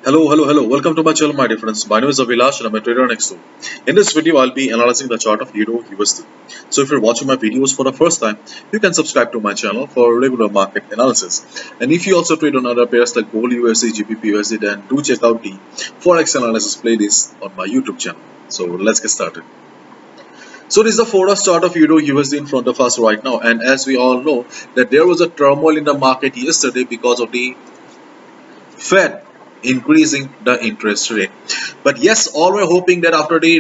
Hello. Welcome to my channel, my dear friends. My name is Avilash and I'm a trader on Exo. In this video, I'll be analyzing the chart of Euro USD. So if you're watching my videos for the first time, you can subscribe to my channel for regular market analysis. And if you also trade on other pairs like Gold USD, GBP USD, then do check out the Forex analysis playlist on my YouTube channel. So let's get started. So this is the Forex chart of Euro USD in front of us right now. And as we all know that there was a turmoil in the market yesterday because of the Fed increasing the interest rate. But yes, all were hoping that after the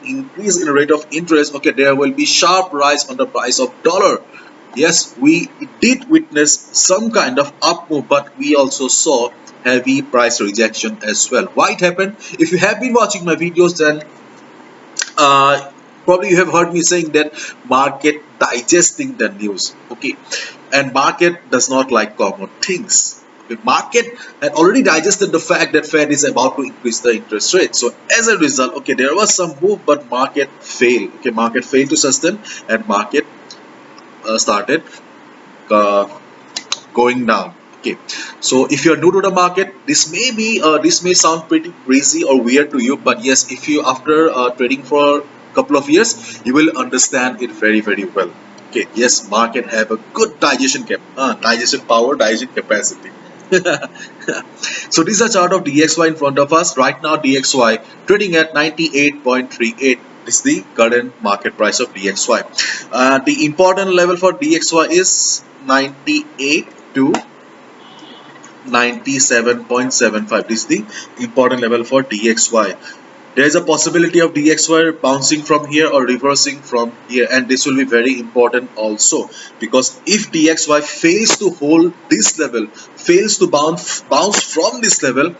increase in rate of interest, okay, there will be sharp rise on the price of dollar. Yes, we did witness some kind of up move, but we also saw heavy price rejection as well. Why it happened? If you have been watching my videos, then uh, probably you have heard me saying that market digesting the news, okay, and market does not like common things. The market had already digested the fact that Fed is about to increase the interest rate. So as a result, okay, there was some move, but market failed. Okay, market failed to sustain, and market started uh, going down. Okay, so if you're new to the market, this may sound pretty crazy or weird to you, but yes, if you after trading for a couple of years, you will understand it very well. Okay, yes, market have a good digestion power, digestion capacity. So this is a chart of DXY in front of us right now. DXY trading at 98.38. This is the current market price of DXY. The important level for DXY is 98 to 97.75. This is the important level for DXY. There is a possibility of DXY bouncing from here or reversing from here, and this will be very important also, because if DXY fails to hold this level, fails to bounce from this level,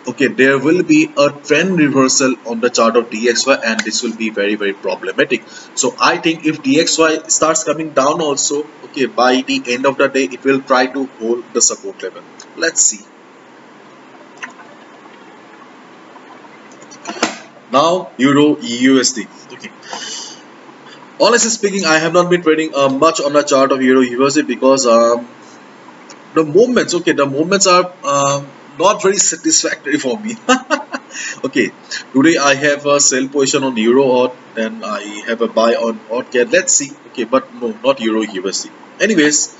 okay, there will be a trend reversal on the chart of DXY, and this will be very problematic. So I think if DXY starts coming down also, okay, by the end of the day it will try to hold the support level. Let's see. Now Euro USD. Okay, honestly speaking, I have not been trading much on the chart of Euro USD because the movements are not very satisfactory for me. Okay, today I have a sell position on Euro odd, then I have a buy on odd cat. Let's see. Okay, but no, not Euro USD. Anyways,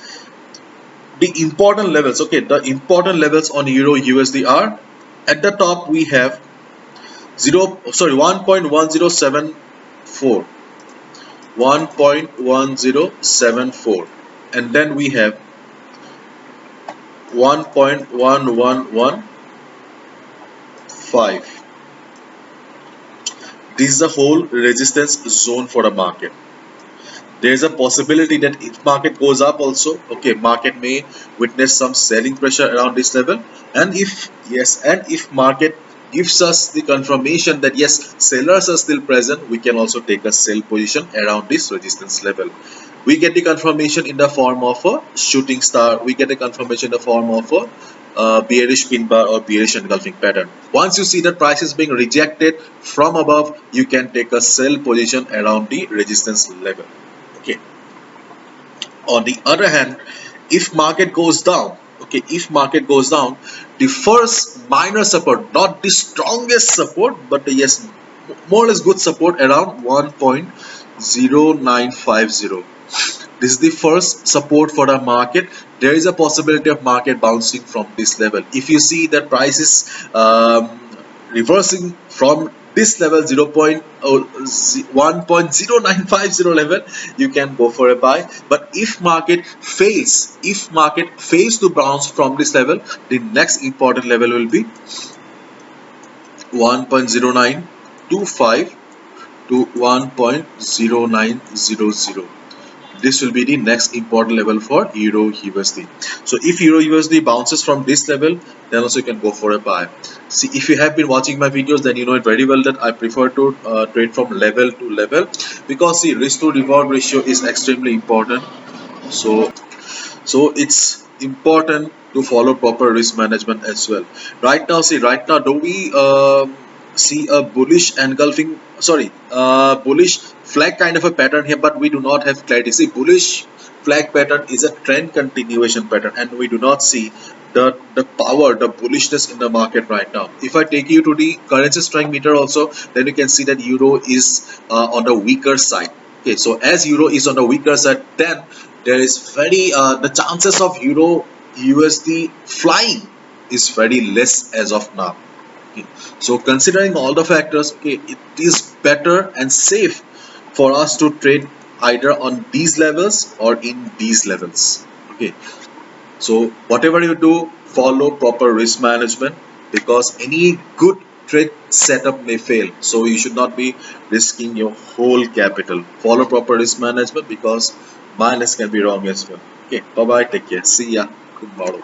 the important levels. Okay, the important levels on Euro USD are at the top we have 1.1074, 1.1074, and then we have 1.1115. This is the whole resistance zone for the market. There is a possibility that if market goes up also, okay, market may witness some selling pressure around this level, and if market gives us the confirmation that yes, sellers are still present, we can also take a sell position around this resistance level. We get the confirmation in the form of a shooting star, we get a confirmation in the form of a bearish pin bar or bearish engulfing pattern. Once you see that price is being rejected from above, you can take a sell position around the resistance level. Okay, on the other hand, if market goes down, okay, if market goes down, the first minor support, not the strongest support, but yes, more or less good support around 1.0950. This is the first support for the market. There is a possibility of market bouncing from this level. If you see that price is reversing from this level 1.0950 level, you can go for a buy. But if market fails to bounce from this level, the next important level will be 1.0925 to 1.0900. This will be the next important level for Euro USD. So if Euro USD bounces from this level, then also you can go for a buy. See, if you have been watching my videos, then you know it very well that I prefer to trade from level to level, because the risk to reward ratio is extremely important. So it's important to follow proper risk management as well. Right now, do we see a bullish engulfing, bullish flag kind of a pattern here, but we do not have clarity. See, bullish flag pattern is a trend continuation pattern, and we do not see the power, the bullishness in the market right now. If I take you to the currency strength meter also, then you can see that euro is on the weaker side. Okay, so as euro is on the weaker side, then there is very the chances of euro USD flying is very less as of now. Okay. So considering all the factors, okay, it is better and safe for us to trade either on these levels or in these levels. Okay, so whatever you do, follow proper risk management, because any good trade setup may fail. So you should not be risking your whole capital. Follow proper risk management, because minus can be wrong as well. Okay, bye bye, take care, see ya, good morning.